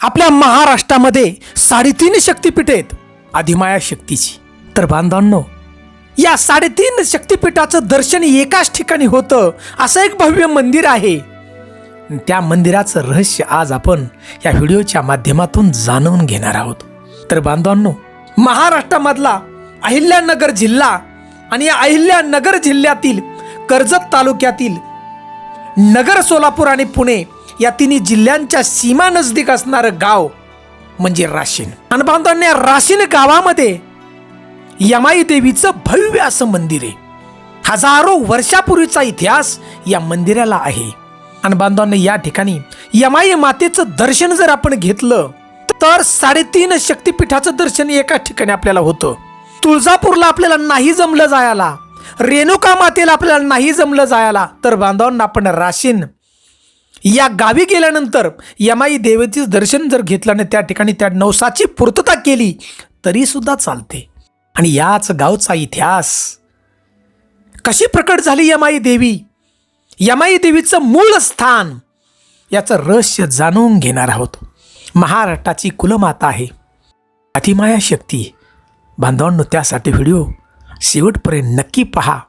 आपल्या महाराष्ट्रामध्ये 3.5 शक्तिपीठ आहेत अधिमाया शक्तीची. तर बांधवांनो, या 3.5 शक्तिपीठाचं दर्शन एकाच ठिकाणी होतं असं एक भव्य मंदिर आहे. त्या मंदिराचं रहस्य आज आपण या व्हिडिओच्या माध्यमातून जाणून घेणार आहोत. तर बांधवांनो, महाराष्ट्रामधला अहिल्यानगर जिल्हा आणि या अहिल्यानगर जिल्ह्यातील कर्जत तालुक्यातील नगर, सोलापूर आणि पुणे या तिन्ही जिल्ह्यांच्या सीमा नजदीक असणारं गाव म्हणजे राशीन. आणि बांधवांनो, राशीन गावामध्ये यमाई देवीचं भव्य असं मंदिर आहे. हजारो वर्षापूर्वीचा इतिहास या मंदिराला आहे. आणि बांधवांनो, या ठिकाणी यमाई मातेचं दर्शन जर आपण घेतलं तर 3.5 शक्तिपीठाचं दर्शन एका ठिकाणी आपल्याला होतं. तुळजापूरला आपल्याला नाही जमलं जायला, रेणुका मातेला आपल्याला नाही जमलं जायला, तर बांधवांना आपण राशीन या गावी गेल्यानंतर यमाई देवीचे दर्शन जर घेतलं आणि त्या ठिकाणी त्या नवसाची पूर्तता केली तरी सुद्धा चालते. आणि याच गावचा इतिहास कशी प्रकट झाली यमाई देवी, यमाई देवीचं मूळ स्थान, याचं रहस्य जाणून घेणार आहोत. महाराष्ट्राची कुलमाता आहे अधिमाया शक्ती. बांधवांनो, त्यासाठी व्हिडिओ शेवटपर्यंत नक्की पहा.